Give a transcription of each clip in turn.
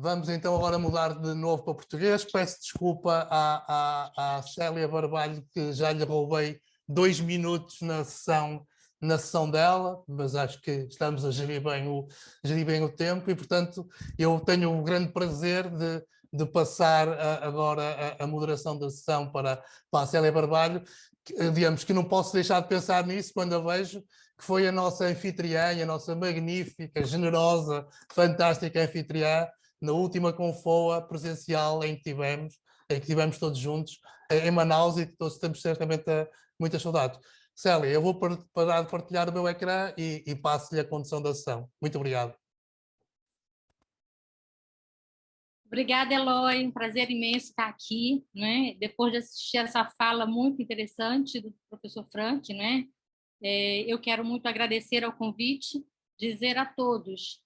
Vamos então agora mudar de novo para português. Peço desculpa à Célia Barbalho, que já lhe roubei 2 minutos na sessão dela, mas acho que estamos a gerir bem o tempo e, portanto, eu tenho o grande prazer de passar agora a moderação da sessão para a Célia Barbalho, digamos que não posso deixar de pensar nisso quando a vejo, que foi a nossa anfitriã, a nossa magnífica, generosa, fantástica anfitriã, na última Confoa presencial em que tivemos todos juntos, em Manaus, e que todos temos certamente muitas saudades. Célia, eu vou parar de partilhar o meu ecrã e passo-lhe a condução da sessão. Muito obrigado. Obrigada, Eloy. Um prazer imenso estar aqui, né? Depois de assistir essa fala muito interessante do professor Frank, né? Eu quero muito agradecer ao convite, dizer a todos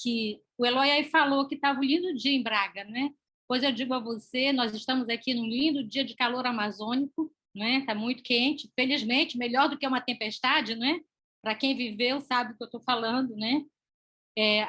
que o Eloy aí falou que estava um lindo dia em Braga, né? Pois eu digo a você, nós estamos aqui num lindo dia de calor amazônico, né? Está muito quente, felizmente, melhor do que uma tempestade, né? Para quem viveu sabe o que eu estou falando, né?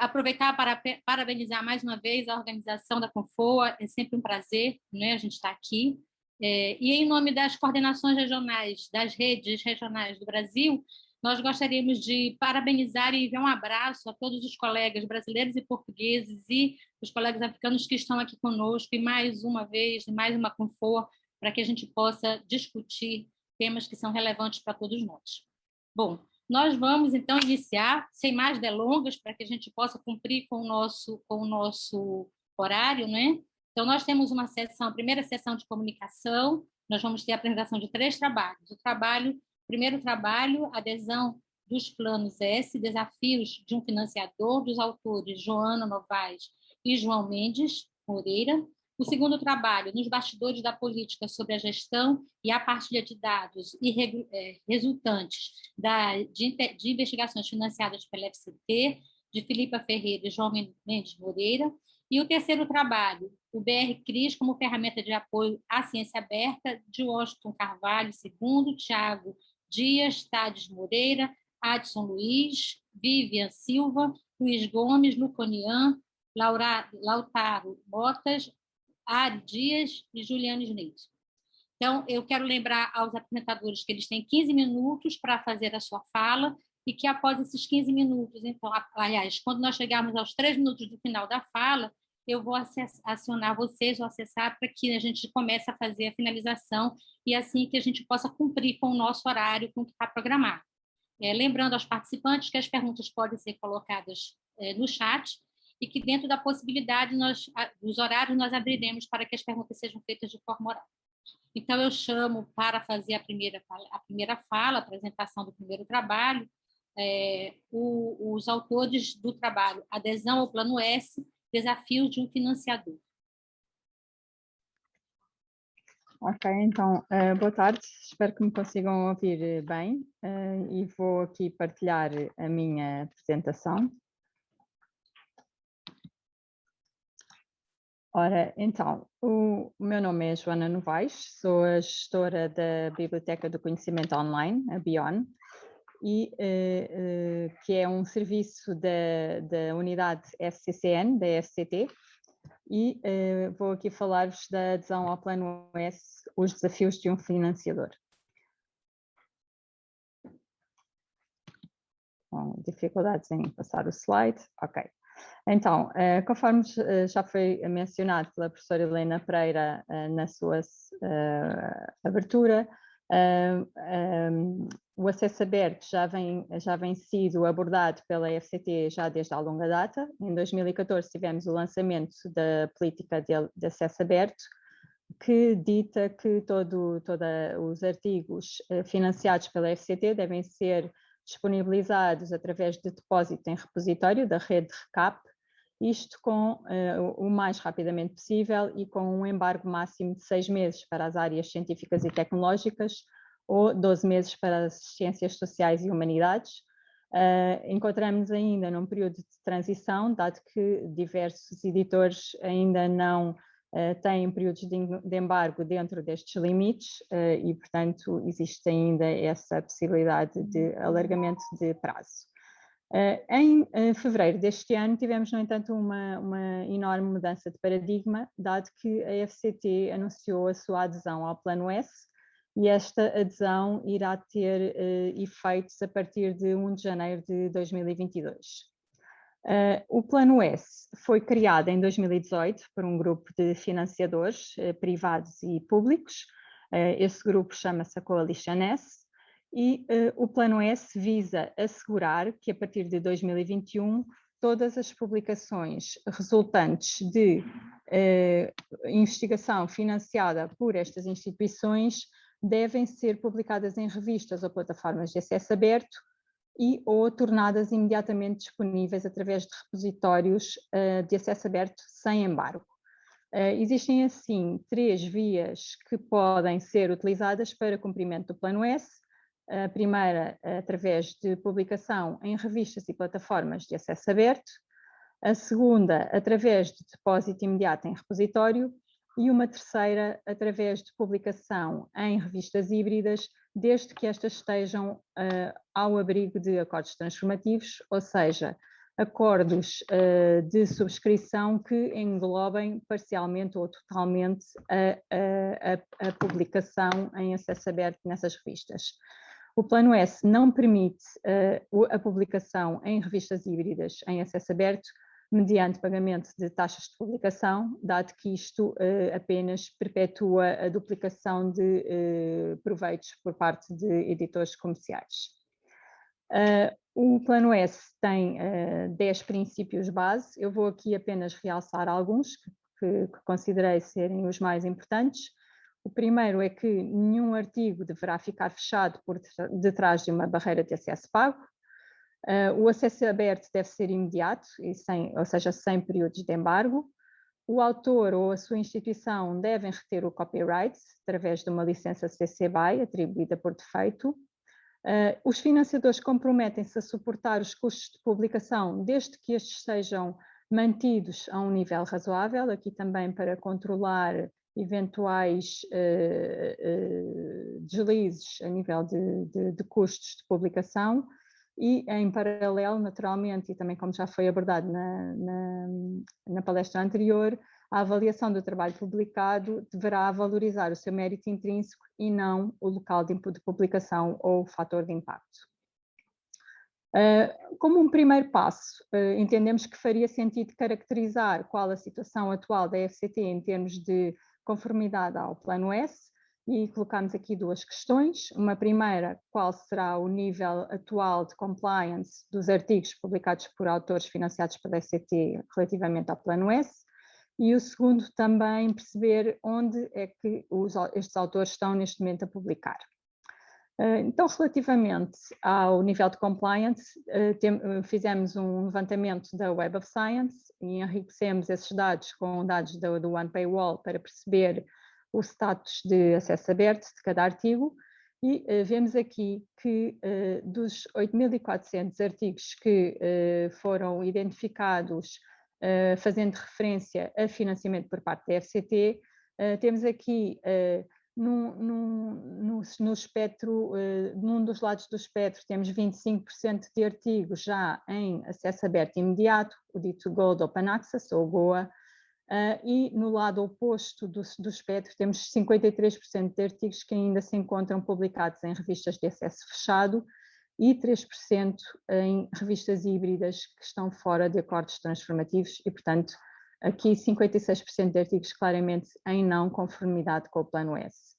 Aproveitar para parabenizar mais uma vez a organização da Confoa, é sempre um prazer, né? A gente estar aqui. E em nome das coordenações regionais, das redes regionais do Brasil, nós gostaríamos de parabenizar e enviar um abraço a todos os colegas brasileiros e portugueses e os colegas africanos que estão aqui conosco, e mais uma vez, mais uma Confoa, para que a gente possa discutir temas que são relevantes para todos nós. Bom, nós vamos, então, iniciar, sem mais delongas, para que a gente possa cumprir com o nosso horário, né? Então, nós temos uma sessão, a primeira sessão de comunicação, nós vamos ter a apresentação de 3 trabalhos. O primeiro trabalho, adesão dos planos S, desafios de um financiador, dos autores Joana Novaes e João Mendes Moreira. O segundo trabalho, nos bastidores da política sobre a gestão e a partilha de dados resultantes de investigações financiadas pela FCT, de Filipa Ferreira e João Mendes Moreira. E o terceiro trabalho, o BR-CRIS como ferramenta de apoio à ciência aberta, de Washington Carvalho II, Tiago Dias, Tades Moreira, Adson Luiz, Vivian Silva, Luiz Gomes, Luconian, Lautaro Botas, Ari Dias e Juliane Smith. Então, eu quero lembrar aos apresentadores que eles têm 15 minutos para fazer a sua fala e que após esses 15 minutos, então, aliás, quando nós chegarmos aos 3 minutos do final da fala, eu vou acionar vocês ou acessar para que a gente comece a fazer a finalização e assim que a gente possa cumprir com o nosso horário, com o que está programado. Lembrando aos participantes que as perguntas podem ser colocadas no chat e que dentro da possibilidade dos horários nós abriremos para que as perguntas sejam feitas de forma oral. Então, eu chamo para fazer a primeira fala, a apresentação do primeiro trabalho, os autores do trabalho Adesão ao Plano S, Desafios de um Financiador. Ok, então, boa tarde, espero que me consigam ouvir bem e vou aqui partilhar a minha apresentação. Ora, então, o meu nome é Joana Novaes, sou a gestora da Biblioteca do Conhecimento Online, a BION, e que é um serviço da unidade FCCN, da FCT, e vou aqui falar-vos da adesão ao Plano S, os desafios de um financiador. Com dificuldades em passar o slide, ok. Então, conforme já foi mencionado pela professora Helena Pereira na sua abertura, o acesso aberto já vem sido abordado pela FCT já desde há longa data. Em 2014 tivemos o lançamento da política de acesso aberto, que dita que todos os artigos financiados pela FCT devem ser disponibilizados através de depósito em repositório da rede RECAP, isto com o mais rapidamente possível e com um embargo máximo de 6 meses para as áreas científicas e tecnológicas ou 12 meses para as ciências sociais e humanidades. Encontramos ainda num período de transição, dado que diversos editores ainda não têm períodos de embargo dentro destes limites e, portanto, existe ainda essa possibilidade de alargamento de prazo. Em fevereiro deste ano tivemos, no entanto, uma enorme mudança de paradigma, dado que a FCT anunciou a sua adesão ao Plano S, e esta adesão irá ter efeitos a partir de 1 de janeiro de 2022. O Plano S foi criado em 2018 por um grupo de financiadores privados e públicos. Esse grupo chama-se a Coalition S, e o Plano S visa assegurar que a partir de 2021 todas as publicações resultantes de investigação financiada por estas instituições devem ser publicadas em revistas ou plataformas de acesso aberto ou tornadas imediatamente disponíveis através de repositórios de acesso aberto sem embargo. Existem assim 3 vias que podem ser utilizadas para cumprimento do Plano S. A primeira, através de publicação em revistas e plataformas de acesso aberto. A segunda, através de depósito imediato em repositório. E uma terceira, através de publicação em revistas híbridas, desde que estas estejam ao abrigo de acordos transformativos, ou seja, acordos de subscrição que englobem parcialmente ou totalmente a publicação em acesso aberto nessas revistas. O Plano S não permite a publicação em revistas híbridas em acesso aberto mediante pagamento de taxas de publicação, dado que isto apenas perpetua a duplicação de proveitos por parte de editores comerciais. O Plano S tem 10 princípios base. Eu vou aqui apenas realçar alguns que considerei serem os mais importantes. O primeiro é que nenhum artigo deverá ficar fechado por detrás de uma barreira de acesso pago. O acesso aberto deve ser imediato, ou seja, sem períodos de embargo. O autor ou a sua instituição devem reter o copyright através de uma licença CC BY atribuída por defeito. Os financiadores comprometem-se a suportar os custos de publicação desde que estes sejam mantidos a um nível razoável, aqui também para controlar eventuais deslizes a nível de custos de publicação. E, em paralelo, naturalmente, e também como já foi abordado na palestra anterior, a avaliação do trabalho publicado deverá valorizar o seu mérito intrínseco e não o local de publicação ou o fator de impacto. Como um primeiro passo, entendemos que faria sentido caracterizar qual a situação atual da FCT em termos de conformidade ao Plano S, e colocamos aqui 2 questões. Uma primeira, qual será o nível atual de compliance dos artigos publicados por autores financiados pela FCT relativamente ao Plano S, e o segundo também perceber onde é que estes autores estão neste momento a publicar. Então, relativamente ao nível de compliance, fizemos um levantamento da Web of Science e enriquecemos esses dados com dados do One Paywall para perceber o status de acesso aberto de cada artigo, e vemos aqui que dos 8.400 artigos que foram identificados fazendo referência a financiamento por parte da FCT, temos aqui no espectro, num dos lados do espectro, temos 25% de artigos já em acesso aberto imediato, o dito Gold Open Access, ou GOA, e no lado oposto do espectro temos 53% de artigos que ainda se encontram publicados em revistas de acesso fechado e 3% em revistas híbridas que estão fora de acordos transformativos e, portanto, aqui 56% de artigos claramente em não conformidade com o Plano S.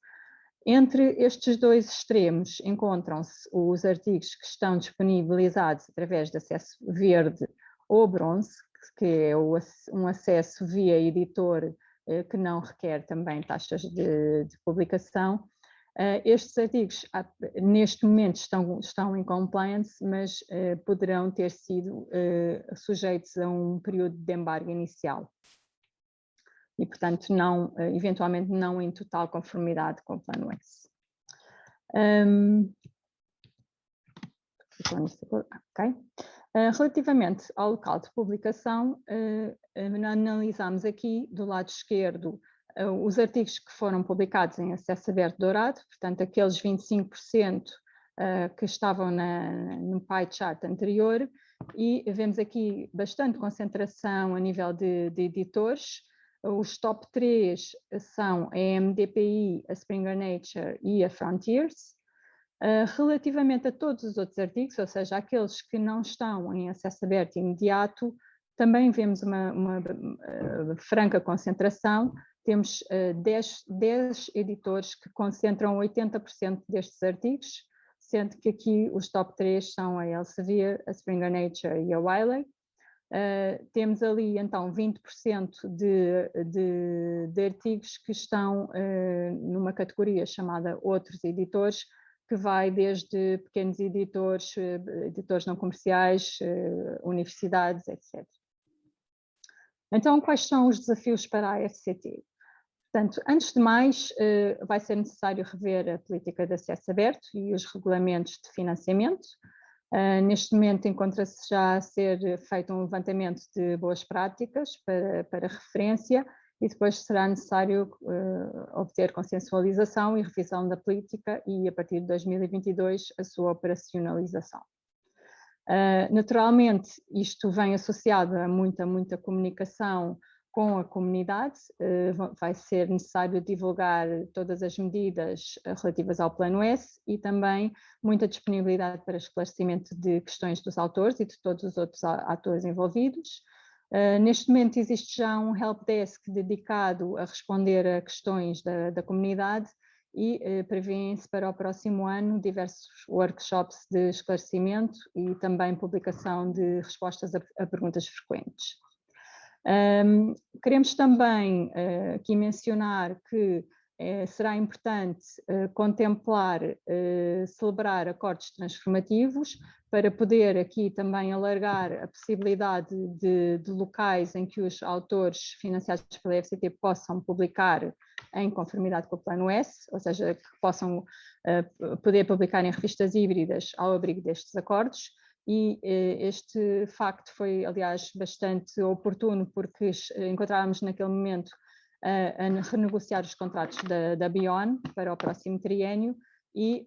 Entre estes 2 extremos encontram-se os artigos que estão disponibilizados através de acesso verde ou bronze, que é um acesso via editor que não requer também taxas de publicação. Estes artigos neste momento estão em compliance, mas poderão ter sido sujeitos a um período de embargo inicial. E, portanto, eventualmente não em total conformidade com o Plano S. Ok. Relativamente ao local de publicação, analisamos aqui do lado esquerdo os artigos que foram publicados em acesso aberto dourado, portanto aqueles 25% que estavam no pie chart anterior, e vemos aqui bastante concentração a nível de editores. Os top 3 são a MDPI, a Springer Nature e a Frontiers. Relativamente a todos os outros artigos, ou seja, aqueles que não estão em acesso aberto imediato, também vemos uma franca concentração. Temos 10 editores que concentram 80% destes artigos, sendo que aqui os top 3 são a Elsevier, a Springer Nature e a Wiley. Temos ali então 20% de artigos que estão numa categoria chamada outros editores, que vai desde pequenos editores, editores não comerciais, universidades, etc. Então, quais são os desafios para a FCT? Portanto, antes de mais, vai ser necessário rever a política de acesso aberto e os regulamentos de financiamento. Neste momento encontra-se já a ser feito um levantamento de boas práticas para referência, e depois será necessário obter consensualização e revisão da política e, a partir de 2022, a sua operacionalização. Naturalmente, isto vem associado a muita comunicação com a comunidade. Vai ser necessário divulgar todas as medidas relativas ao Plano S e também muita disponibilidade para esclarecimento de questões dos autores e de todos os outros atores envolvidos. Neste momento existe já um helpdesk dedicado a responder a questões da comunidade e prevêem-se para o próximo ano diversos workshops de esclarecimento e também publicação de respostas a perguntas frequentes. Queremos também aqui mencionar que será importante contemplar, celebrar acordos transformativos para poder aqui também alargar a possibilidade de locais em que os autores financiados pela FCT possam publicar em conformidade com o Plano S, ou seja, que possam poder publicar em revistas híbridas ao abrigo destes acordos. E este facto foi, aliás, bastante oportuno, porque encontrávamos naquele momento a renegociar os contratos da Bion para o próximo triênio e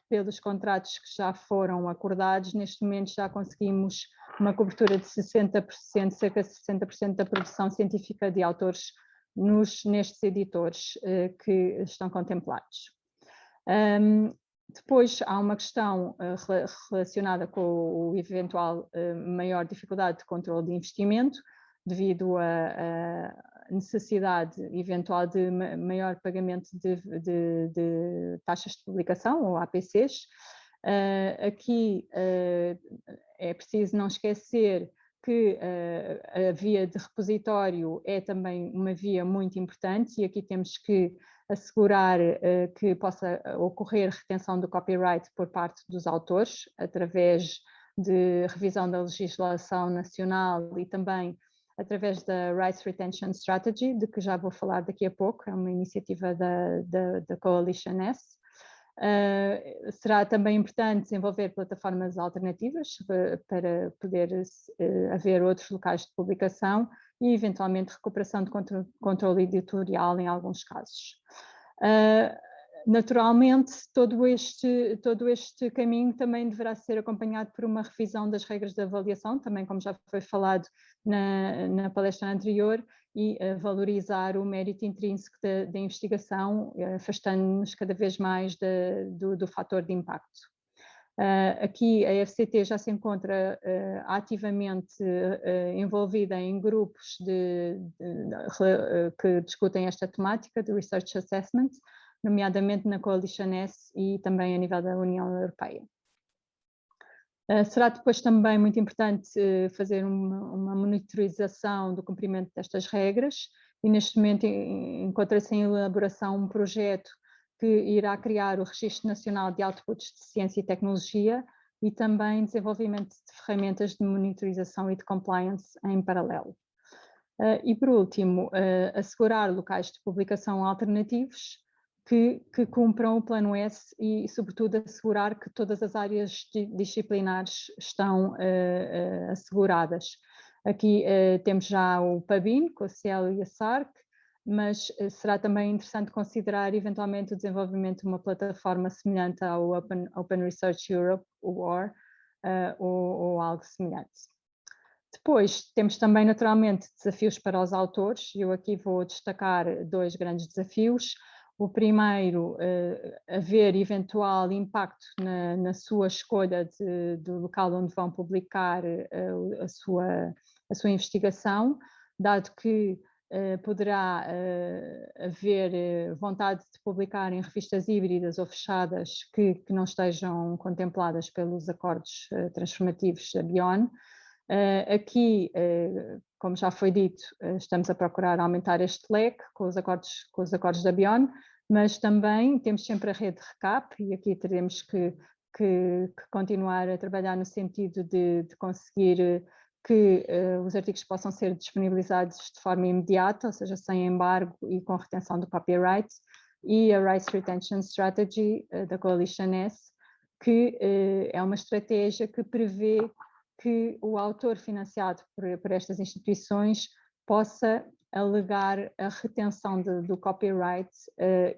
pelos contratos que já foram acordados, neste momento já conseguimos uma cobertura de 60%, cerca de 60% da produção científica de autores nestes editores que estão contemplados. Depois há uma questão relacionada com o eventual maior dificuldade de controle de investimento, devido à necessidade eventual de maior pagamento de taxas de publicação, ou APCs. Aqui é preciso não esquecer que a via de repositório é também uma via muito importante, e aqui temos que assegurar que possa ocorrer retenção do copyright por parte dos autores, através de revisão da legislação nacional e também através da Rights Retention Strategy, de que já vou falar daqui a pouco, é uma iniciativa da Coalition S. Será também importante desenvolver plataformas alternativas para poder haver outros locais de publicação e, eventualmente, recuperação de controle editorial em alguns casos. Naturalmente, todo este caminho também deverá ser acompanhado por uma revisão das regras de avaliação, também como já foi falado na palestra anterior, e valorizar o mérito intrínseco da investigação, afastando-nos cada vez mais do fator de impacto. Aqui a FCT já se encontra ativamente envolvida em grupos que discutem esta temática de Research Assessment, nomeadamente na Coalition S e também a nível da União Europeia. Será depois também muito importante fazer uma monitorização do cumprimento destas regras, e neste momento encontra-se em elaboração um projeto que irá criar o Registro Nacional de Outputs de Ciência e Tecnologia e também desenvolvimento de ferramentas de monitorização e de compliance em paralelo. E por último, assegurar locais de publicação alternativos que cumpram o Plano S e, sobretudo, assegurar que todas as áreas disciplinares estão asseguradas. Aqui temos já o PABIN, com a CIEL e a SARC, mas será também interessante considerar eventualmente o desenvolvimento de uma plataforma semelhante ao Open Research Europe, o OR, ou algo semelhante. Depois temos também naturalmente desafios para os autores, e eu aqui vou destacar 2 grandes desafios. O primeiro, haver eventual impacto na sua escolha do local onde vão publicar a sua investigação, dado que poderá haver vontade de publicar em revistas híbridas ou fechadas que não estejam contempladas pelos acordos transformativos da BION. Aqui, como já foi dito, estamos a procurar aumentar este leque com os acordos da BION, mas também temos sempre a rede RECAP, e aqui teremos que continuar a trabalhar no sentido de conseguir que os artigos possam ser disponibilizados de forma imediata, ou seja, sem embargo e com retenção do copyright, e a Rights Retention Strategy da Coalition S, que é uma estratégia que prevê que o autor financiado por estas instituições possa alegar a retenção do copyright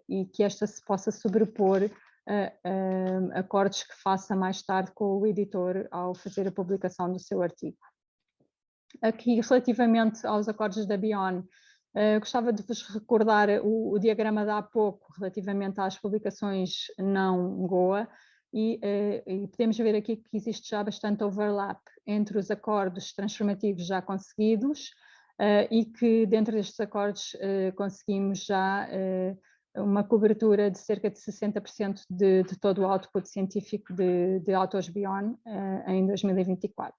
e que esta se possa sobrepor a acordos que faça mais tarde com o editor ao fazer a publicação do seu artigo. Aqui, relativamente aos acordos da BION, gostava de vos recordar o diagrama de há pouco relativamente às publicações não GOA, e podemos ver aqui que existe já bastante overlap entre os acordos transformativos já conseguidos e que dentro destes acordos conseguimos já uma cobertura de cerca de 60% de todo o output científico de autores BION em 2024.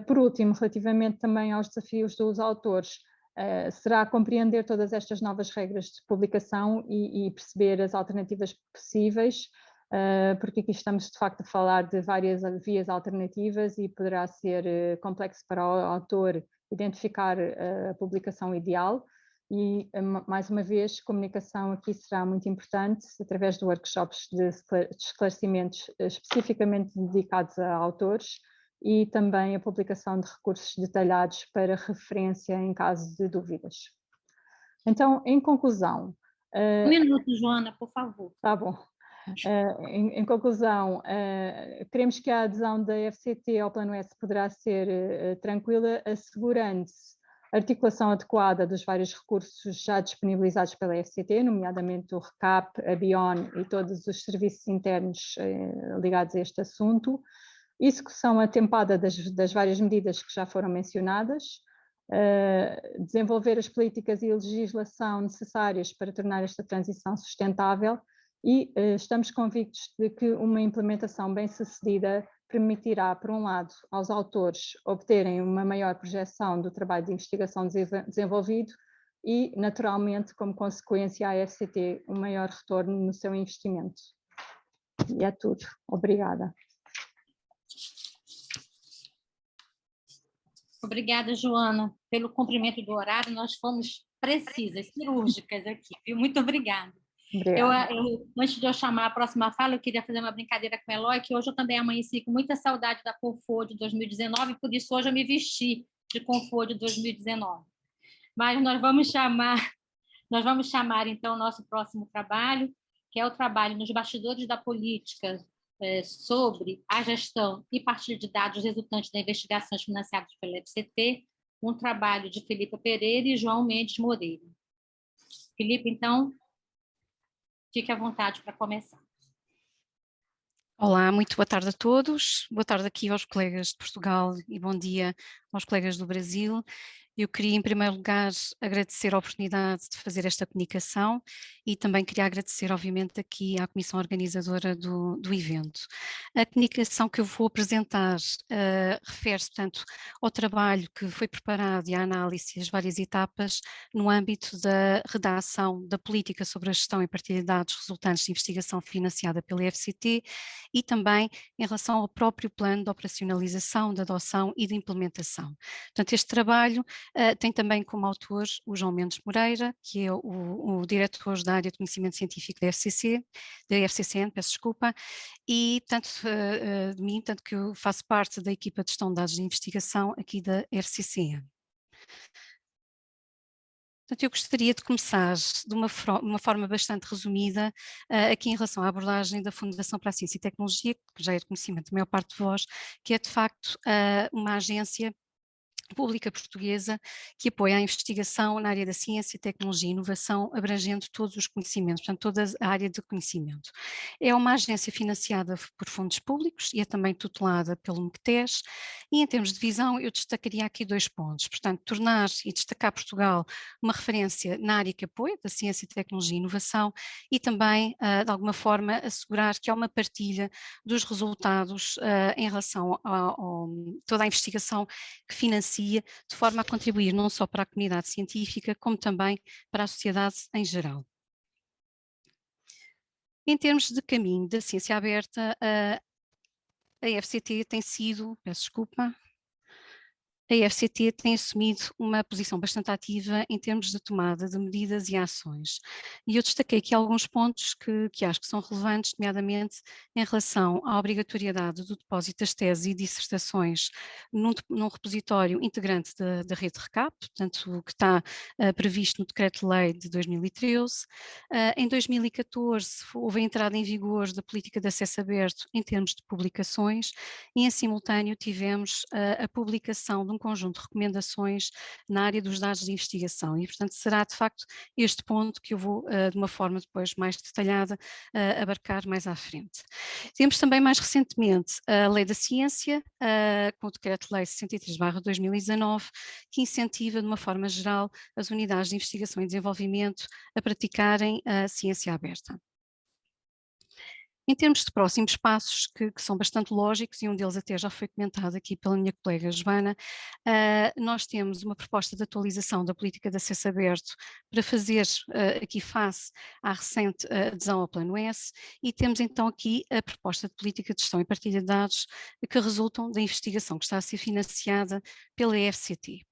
Por último, relativamente também aos desafios dos autores, será compreender todas estas novas regras de publicação e perceber as alternativas possíveis, porque aqui estamos de facto a falar de várias vias alternativas e poderá ser complexo para o autor identificar a publicação ideal. E, mais uma vez, comunicação aqui será muito importante, através de workshops de esclarecimentos especificamente dedicados a autores e também a publicação de recursos detalhados para referência em caso de dúvidas. Então, em conclusão... Um minuto, Joana, por favor. Tá bom. Em conclusão, queremos que a adesão da FCT ao Plano S poderá ser tranquila, assegurando-se a articulação adequada dos vários recursos já disponibilizados pela FCT, nomeadamente o RECAP, a BION e todos os serviços internos ligados a este assunto, execução atempada das várias medidas que já foram mencionadas, desenvolver as políticas e a legislação necessárias para tornar esta transição sustentável, e estamos convictos de que uma implementação bem-sucedida permitirá, por um lado, aos autores obterem uma maior projeção do trabalho de investigação desenvolvido e, naturalmente, como consequência, à FCT um maior retorno no seu investimento. E é tudo. Obrigada. Obrigada, Joana, pelo cumprimento do horário. Nós fomos precisas, cirúrgicas aqui, viu? Muito obrigada. Antes de eu chamar a próxima fala, eu queria fazer uma brincadeira com o Eloy, que hoje eu também amanheci com muita saudade da Confo de 2019, por isso hoje eu me vesti de Confo de 2019. Mas nós vamos chamar então o nosso próximo trabalho, que é o trabalho nos bastidores da política sobre a gestão e partilha de dados resultantes da investigações financiadas pela FCT, um trabalho de Filipa Pereira e João Mendes Moreira. Filipe, então, fique à vontade para começar. Olá, muito boa tarde a todos. Boa tarde aqui aos colegas de Portugal e bom dia aos colegas do Brasil. Eu queria, em primeiro lugar, agradecer a oportunidade de fazer esta comunicação e também queria agradecer, obviamente, aqui à comissão organizadora do evento. A comunicação que eu vou apresentar refere-se, portanto, ao trabalho que foi preparado e à análise das várias etapas no âmbito da redação da política sobre a gestão e partilha de dados resultantes de investigação financiada pela FCT e também em relação ao próprio plano de operacionalização, de adoção e de implementação. Portanto, este trabalho tem também como autor o João Mendes Moreira, que é o diretor da área de conhecimento científico da FCCN, peço desculpa, e tanto de mim, tanto que eu faço parte da equipa de gestão de dados de investigação aqui da FCCN. Portanto, eu gostaria de começar de uma forma bastante resumida aqui em relação à abordagem da Fundação para a Ciência e Tecnologia, que já é de conhecimento da maior parte de vós, que é de facto uma agência pública portuguesa que apoia a investigação na área da ciência, tecnologia e inovação, abrangendo todos os conhecimentos, portanto toda a área de conhecimento. É uma agência financiada por fundos públicos e é também tutelada pelo MCTES, e em termos de visão eu destacaria aqui 2 pontos, portanto tornar e destacar Portugal uma referência na área que apoia, da ciência, tecnologia e inovação, e também de alguma forma assegurar que há uma partilha dos resultados em relação a toda a investigação que financia, de forma a contribuir não só para a comunidade científica, como também para a sociedade em geral. Em termos de caminho da ciência aberta, a FCT tem sido, peço desculpa, a FCT tem assumido uma posição bastante ativa em termos de tomada de medidas e ações. E eu destaquei aqui alguns pontos que acho que são relevantes, nomeadamente em relação à obrigatoriedade do depósito das teses e dissertações num repositório integrante da rede de RECAP, portanto, o que está previsto no Decreto-Lei de 2013. Em 2014 houve a entrada em vigor da política de acesso aberto em termos de publicações e, em simultâneo, tivemos a publicação de um conjunto de recomendações na área dos dados de investigação e, portanto, será de facto este ponto que eu vou, de uma forma depois mais detalhada, abarcar mais à frente. Temos também mais recentemente a Lei da Ciência, com o Decreto-Lei 63/2019, que incentiva de uma forma geral as unidades de investigação e desenvolvimento a praticarem a ciência aberta. Em termos de próximos passos, que são bastante lógicos, e um deles até já foi comentado aqui pela minha colega Joana, nós temos uma proposta de atualização da política de acesso aberto para fazer aqui face à recente adesão ao Plano S, e temos então aqui a proposta de política de gestão e partilha de dados que resultam da investigação que está a ser financiada pela FCT.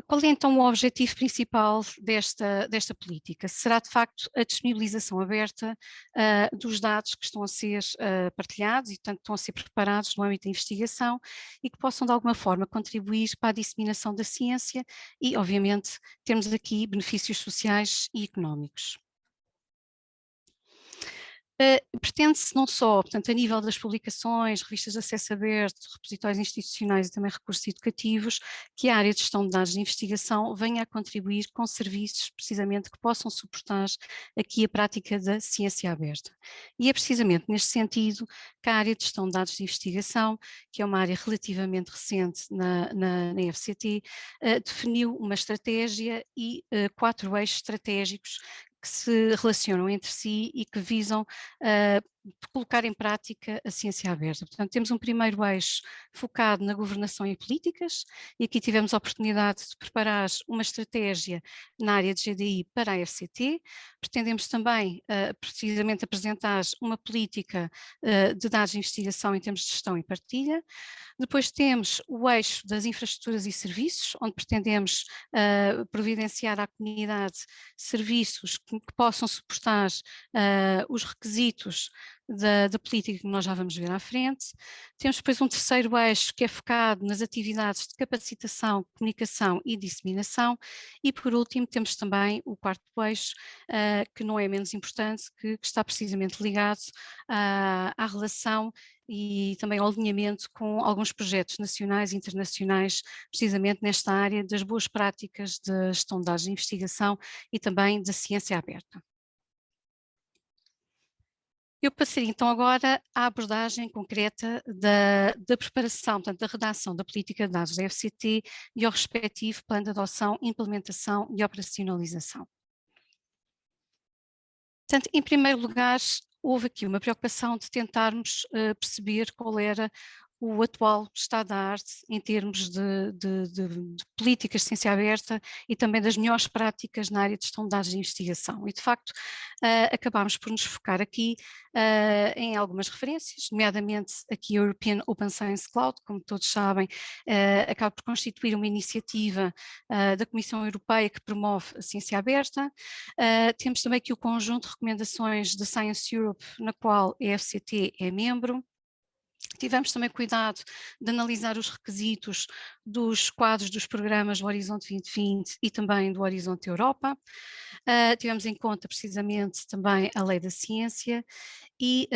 Qual é então o objetivo principal desta política? Será de facto a disponibilização aberta dos dados que estão a ser partilhados e, portanto, estão a ser preparados no âmbito da investigação e que possam de alguma forma contribuir para a disseminação da ciência e, obviamente, temos aqui benefícios sociais e económicos. Pretende-se não só, portanto, a nível das publicações, revistas de acesso aberto, repositórios institucionais e também recursos educativos, que a área de gestão de dados de investigação venha a contribuir com serviços, precisamente, que possam suportar aqui a prática da ciência aberta. E é precisamente neste sentido que a área de gestão de dados de investigação, que é uma área relativamente recente na FCT, definiu uma estratégia e 4 eixos estratégicos que se relacionam entre si e que visam colocar em prática a ciência aberta. Portanto, temos um primeiro eixo focado na governação e políticas, e aqui tivemos a oportunidade de preparar uma estratégia na área de GDI para a FCT. Pretendemos também, precisamente, apresentar uma política de dados de investigação em termos de gestão e partilha. Depois temos o eixo das infraestruturas e serviços, onde pretendemos providenciar à comunidade serviços que possam suportar os requisitos da política que nós já vamos ver à frente. Temos depois um terceiro eixo que é focado nas atividades de capacitação, comunicação e disseminação, e por último temos também o 4º eixo, que não é menos importante, que está precisamente ligado à relação e também ao alinhamento com alguns projetos nacionais e internacionais, precisamente nesta área das boas práticas de gestão de dados de investigação e também da ciência aberta. Eu passaria então agora à abordagem concreta da preparação, portanto, da redação da política de dados da FCT e ao respectivo plano de adoção, implementação e operacionalização. Portanto, em primeiro lugar, houve aqui uma preocupação de tentarmos perceber qual era o atual estado da arte em termos de políticas de ciência aberta e também das melhores práticas na área de gestão de dados de investigação. E, de facto, acabámos por nos focar aqui em algumas referências, nomeadamente aqui a European Open Science Cloud, como todos sabem, acaba por constituir uma iniciativa da Comissão Europeia que promove a ciência aberta. Temos também aqui o conjunto de recomendações da Science Europe, na qual a FCT é membro. Tivemos também cuidado de analisar os requisitos dos quadros dos programas do Horizonte 2020 e também do Horizonte Europa. Tivemos em conta precisamente também a Lei da Ciência e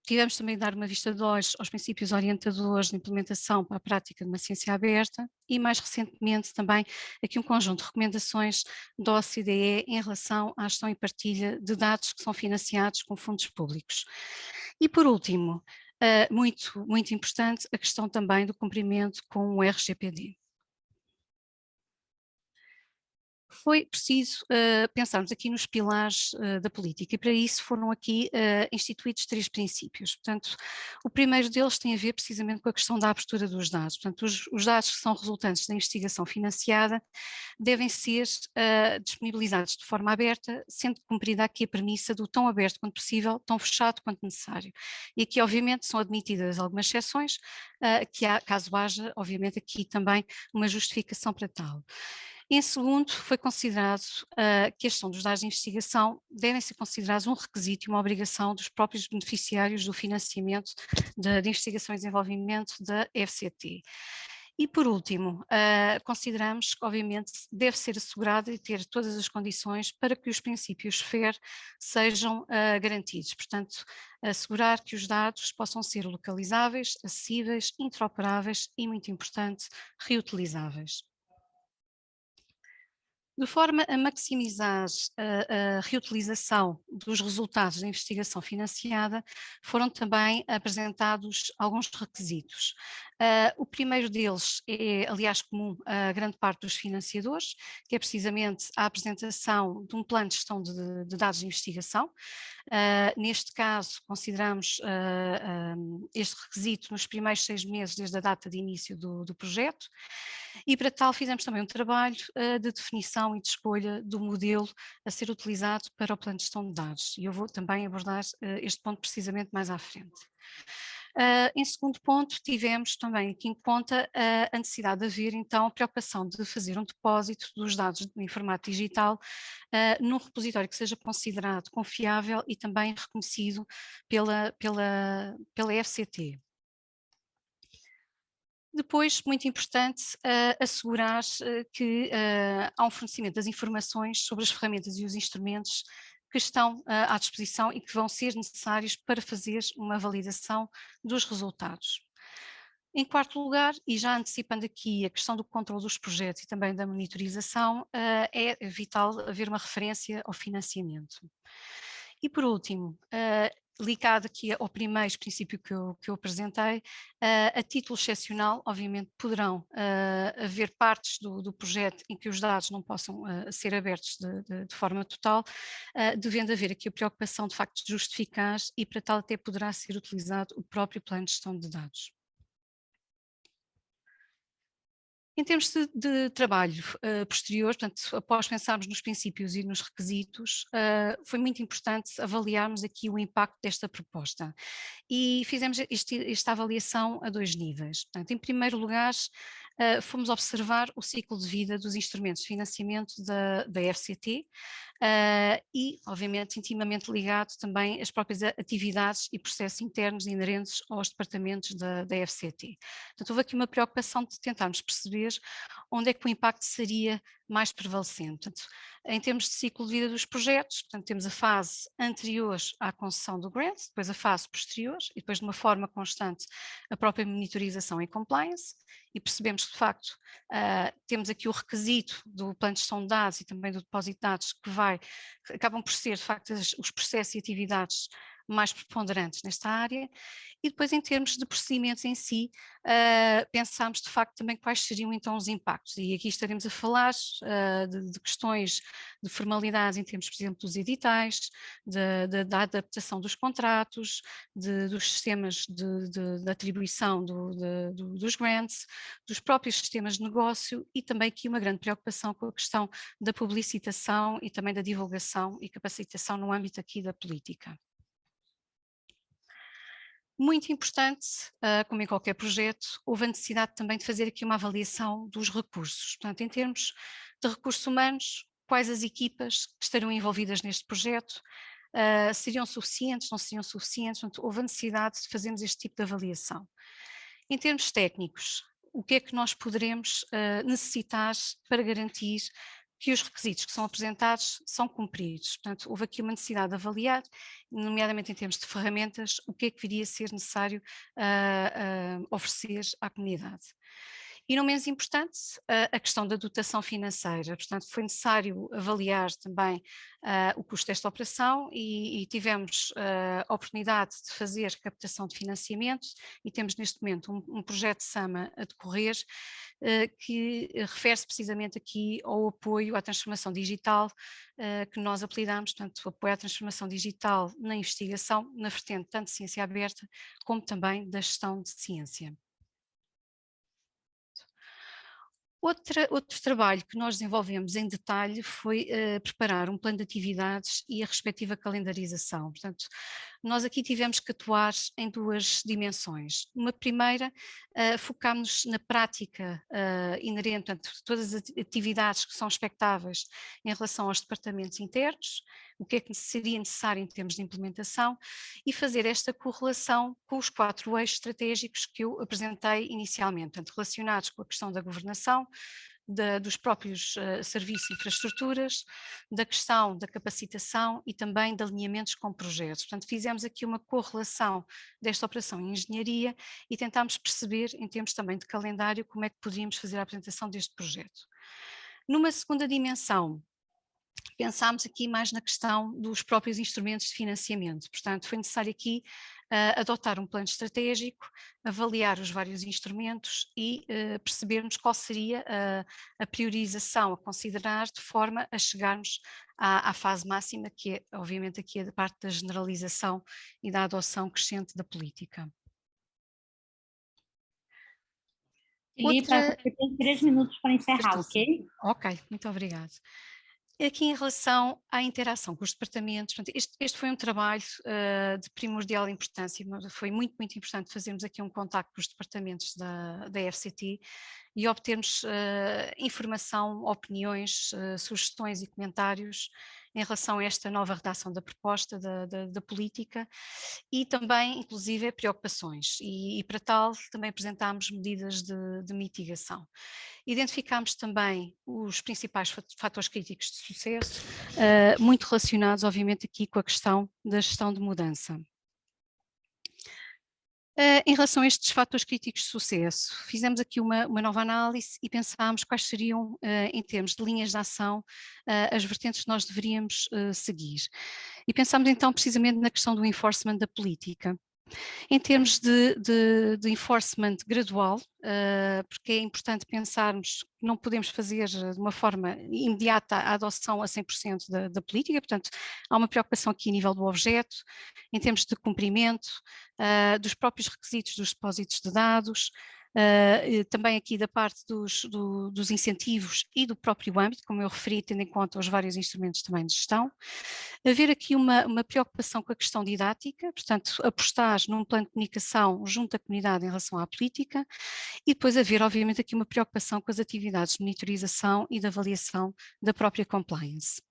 tivemos também de dar uma vista de olhos aos princípios orientadores de implementação para a prática de uma ciência aberta e mais recentemente também aqui um conjunto de recomendações da OCDE em relação à gestão e partilha de dados que são financiados com fundos públicos. E por último, muito importante, a questão também do cumprimento com o RGPD. Foi preciso pensarmos aqui nos pilares da política e para isso foram aqui instituídos 3 princípios. Portanto, o primeiro deles tem a ver precisamente com a questão da abertura dos dados. Portanto, os dados que são resultantes da investigação financiada devem ser disponibilizados de forma aberta, sendo cumprida aqui a premissa do tão aberto quanto possível, tão fechado quanto necessário. E aqui, obviamente, são admitidas algumas exceções, que há, caso haja, obviamente, aqui também uma justificação para tal. Em segundo, foi considerado que a gestão dos dados de investigação devem ser considerados um requisito e uma obrigação dos próprios beneficiários do financiamento de investigação e desenvolvimento da FCT. E por último, consideramos que obviamente deve ser assegurado e ter todas as condições para que os princípios FAIR sejam garantidos. Portanto, assegurar que os dados possam ser localizáveis, acessíveis, interoperáveis e, muito importante, reutilizáveis. De forma a maximizar a reutilização dos resultados da investigação financiada, foram também apresentados alguns requisitos. O primeiro deles é, aliás, comum a grande parte dos financiadores, que é precisamente a apresentação de um plano de gestão de dados de investigação. Neste caso, consideramos este requisito nos primeiros 6 meses desde a data de início do projeto. E para tal fizemos também um trabalho de definição e de escolha do modelo a ser utilizado para o plano de gestão de dados. E eu vou também abordar este ponto precisamente mais à frente. Em segundo ponto, tivemos também aqui em conta a necessidade de haver então a preocupação de fazer um depósito dos dados em formato digital num repositório que seja considerado confiável e também reconhecido pela FCT. Depois, muito importante, assegurar que há um fornecimento das informações sobre as ferramentas e os instrumentos que estão à disposição e que vão ser necessários para fazer uma validação dos resultados. Em quarto lugar, e já antecipando aqui a questão do controle dos projetos e também da monitorização, é vital haver uma referência ao financiamento. E por último, ligado aqui ao primeiro princípio que eu apresentei, a título excepcional, obviamente poderão haver partes do projeto em que os dados não possam ser abertos de forma total, devendo haver aqui a preocupação de facto de justificar e para tal até poderá ser utilizado o próprio plano de gestão de dados. Em termos de trabalho posterior, portanto, após pensarmos nos princípios e nos requisitos, foi muito importante avaliarmos aqui o impacto desta proposta. E fizemos esta avaliação a 2 níveis. Portanto, em primeiro lugar, fomos observar o ciclo de vida dos instrumentos de financiamento da FCT e, obviamente, intimamente ligado também às próprias atividades e processos internos inerentes aos departamentos da FCT. Portanto, houve aqui uma preocupação de tentarmos perceber onde é que o impacto seria mais prevalecente. Portanto, em termos de ciclo de vida dos projetos, portanto, temos a fase anterior à concessão do grant, depois a fase posterior e depois de uma forma constante a própria monitorização e compliance e percebemos que de facto temos aqui o requisito do plano de gestão de dados e também do depósito de dados que acabam por ser de facto os processos e atividades mais preponderantes nesta área. E depois em termos de procedimentos em si, pensámos de facto também quais seriam então os impactos e aqui estaremos a falar de questões de formalidades em termos, por exemplo, dos editais, da adaptação dos contratos, dos sistemas de atribuição dos grants, dos próprios sistemas de negócio e também aqui uma grande preocupação com a questão da publicitação e também da divulgação e capacitação no âmbito aqui da política. Muito importante, como em qualquer projeto, houve a necessidade também de fazer aqui uma avaliação dos recursos. Portanto, em termos de recursos humanos, quais as equipas que estarão envolvidas neste projeto, seriam suficientes, não seriam suficientes, portanto, houve a necessidade de fazermos este tipo de avaliação. Em termos técnicos, o que é que nós poderemos necessitar para garantir que os requisitos que são apresentados são cumpridos? Portanto, houve aqui uma necessidade de avaliar, nomeadamente em termos de ferramentas, o que é que viria a ser necessário oferecer à comunidade. E não menos importante, a questão da dotação financeira. Portanto, foi necessário avaliar também o custo desta operação e tivemos a oportunidade de fazer captação de financiamento e temos neste momento um projeto de SAMA a decorrer que refere-se precisamente aqui ao apoio à transformação digital que nós apelidamos, portanto, o apoio à transformação digital na investigação, na vertente tanto de ciência aberta como também da gestão de ciência. Outro trabalho que nós desenvolvemos em detalhe foi preparar um plano de atividades e a respectiva calendarização. Portanto, nós aqui tivemos que atuar em duas dimensões. Uma primeira, focámos-nos na prática inerente, portanto, todas as atividades que são expectáveis em relação aos departamentos internos, o que é que seria necessário em termos de implementação e fazer esta correlação com os 4 eixos estratégicos que eu apresentei inicialmente, portanto, relacionados com a questão da governação, dos próprios serviços e infraestruturas, da questão da capacitação e também de alinhamentos com projetos. Portanto, fizemos aqui uma correlação desta operação em engenharia e tentámos perceber, em termos também de calendário, como é que poderíamos fazer a apresentação deste projeto. Numa segunda dimensão, pensámos aqui mais na questão dos próprios instrumentos de financiamento, portanto foi necessário aqui adotar um plano estratégico, avaliar os vários instrumentos e percebermos qual seria a priorização a considerar de forma a chegarmos à fase máxima, que é obviamente aqui a parte da generalização e da adoção crescente da política. Filipa, você tem 3 minutos para encerrar, ok? Ok, muito obrigada. Aqui em relação à interação com os departamentos, este foi um trabalho de primordial importância, foi muito importante fazermos aqui um contacto com os departamentos da FCT e obtermos informação, opiniões, sugestões e comentários em relação a esta nova redação da proposta da política e também, inclusive, preocupações e para tal também apresentámos medidas de mitigação. Identificámos também os principais fatores críticos de sucesso, muito relacionados, obviamente, aqui com a questão da gestão de mudança. Em relação a estes fatores críticos de sucesso, fizemos aqui uma nova análise e pensámos quais seriam, em termos de linhas de ação, as vertentes que nós deveríamos seguir. E pensámos então precisamente na questão do enforcement da política. Em termos de enforcement gradual, porque é importante pensarmos que não podemos fazer de uma forma imediata a adoção a 100% da política, portanto há uma preocupação aqui a nível do objeto, em termos de cumprimento, dos próprios requisitos dos depósitos de dados, também aqui da parte dos incentivos e do próprio âmbito, como eu referi, tendo em conta os vários instrumentos também de gestão. Haver aqui uma preocupação com a questão didática, portanto apostar num plano de comunicação junto à comunidade em relação à política e depois haver obviamente aqui uma preocupação com as atividades de monitorização e de avaliação da própria compliance.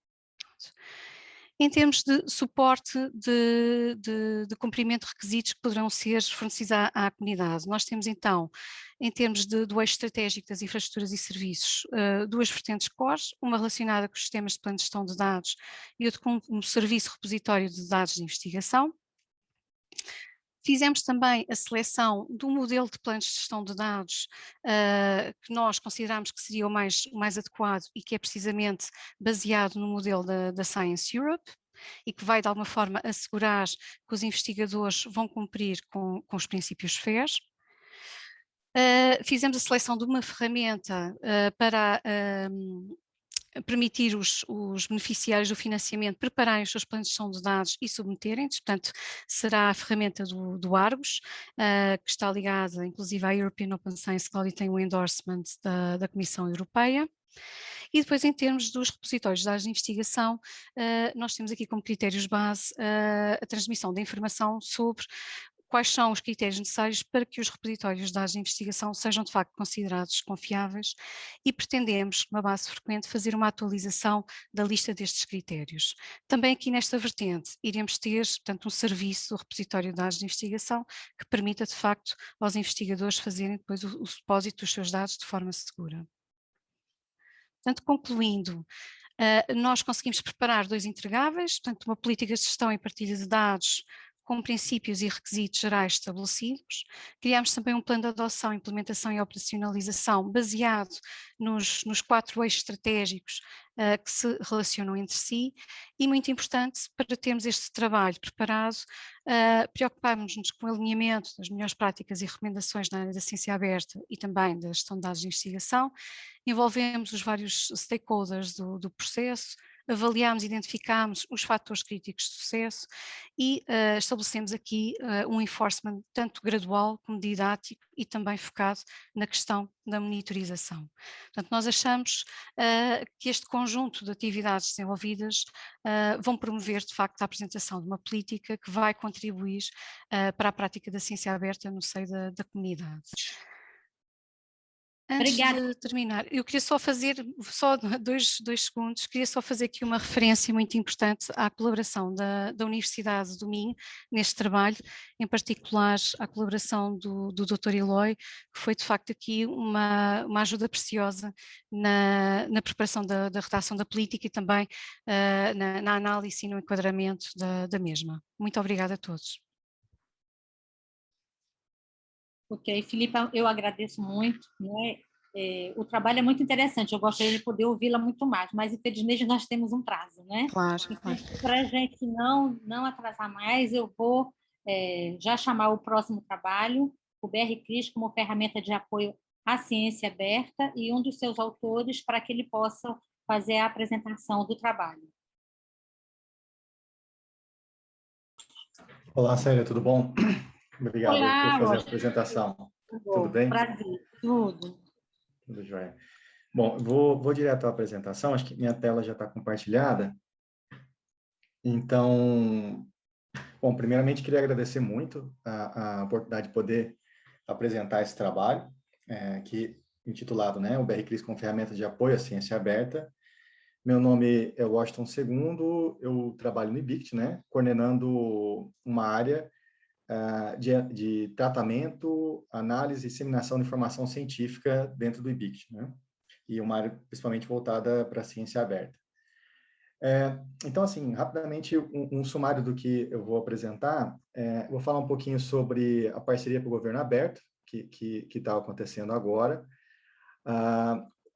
Em termos de suporte de cumprimento de requisitos que poderão ser fornecidos à comunidade, nós temos então, em termos do eixo estratégico das infraestruturas e serviços, 2 vertentes core, uma relacionada com os sistemas de plano de gestão de dados e outra com um serviço repositório de dados de investigação. Fizemos também a seleção do modelo de planos de gestão de dados que nós consideramos que seria o mais adequado e que é precisamente baseado no modelo da Science Europe e que vai de alguma forma assegurar que os investigadores vão cumprir com os princípios FAIR. Fizemos a seleção de uma ferramenta para permitir os beneficiários do financiamento prepararem os seus planos de gestão de dados e submeterem-nos, portanto será a ferramenta do Argos, que está ligada inclusive à European Open Science Cloud e tem o endorsement da Comissão Europeia. E depois em termos dos repositórios de dados de investigação, nós temos aqui como critérios base a transmissão da informação sobre quais são os critérios necessários para que os repositórios de dados de investigação sejam de facto considerados confiáveis e pretendemos, numa base frequente, fazer uma atualização da lista destes critérios. Também aqui nesta vertente iremos ter, portanto, um serviço do repositório de dados de investigação que permita de facto aos investigadores fazerem depois o depósito dos seus dados de forma segura. Portanto, concluindo, nós conseguimos preparar 2 entregáveis, portanto, uma política de gestão e partilha de dados com princípios e requisitos gerais estabelecidos. Criámos também um plano de adoção, implementação e operacionalização baseado nos 4 eixos estratégicos que se relacionam entre si, e muito importante, para termos este trabalho preparado, preocuparmos-nos com o alinhamento das melhores práticas e recomendações na área da ciência aberta e também da gestão de dados de investigação. Envolvemos os vários stakeholders do processo, avaliámos e identificámos os fatores críticos de sucesso e estabelecemos aqui um enforcement tanto gradual como didático e também focado na questão da monitorização. Portanto, nós achamos que este conjunto de atividades desenvolvidas vão promover, de facto, a apresentação de uma política que vai contribuir para a prática da ciência aberta no seio da comunidade. Antes de terminar, eu queria só fazer, só dois segundos, queria só fazer aqui uma referência muito importante à colaboração da Universidade do Minho neste trabalho, em particular à colaboração do Dr. Eloy, que foi de facto aqui uma ajuda preciosa na preparação da redação da política e também na análise e no enquadramento da mesma. Muito obrigada a todos. Ok, Filipa, eu agradeço muito, né? O trabalho é muito interessante, eu gostaria de poder ouvi-la muito mais, mas infelizmente nós temos um prazo, né? Claro, então, claro. Para a gente não atrasar mais, eu vou já chamar o próximo trabalho, o BR-CRIS como ferramenta de apoio à ciência aberta, e um dos seus autores para que ele possa fazer a apresentação do trabalho. Olá, Célia, tudo bom? Obrigado. Olá, por fazer Rocha. a apresentação. Tudo bem? Prazer, tudo. Tudo jóia. Bom, vou direto à apresentação, acho que minha tela já está compartilhada. Então, bom, primeiramente queria agradecer muito a oportunidade de poder apresentar esse trabalho, que intitulado, né, o BR-CRIS com ferramentas de apoio à ciência aberta. Meu nome é Washington II, eu trabalho no IBICT, né, coordenando uma área de tratamento, análise e disseminação de informação científica dentro do IBICT, né? E uma área principalmente voltada para a ciência aberta. Então, assim, rapidamente, um sumário do que eu vou apresentar. Vou falar um pouquinho sobre a parceria para o governo aberto, que está acontecendo agora.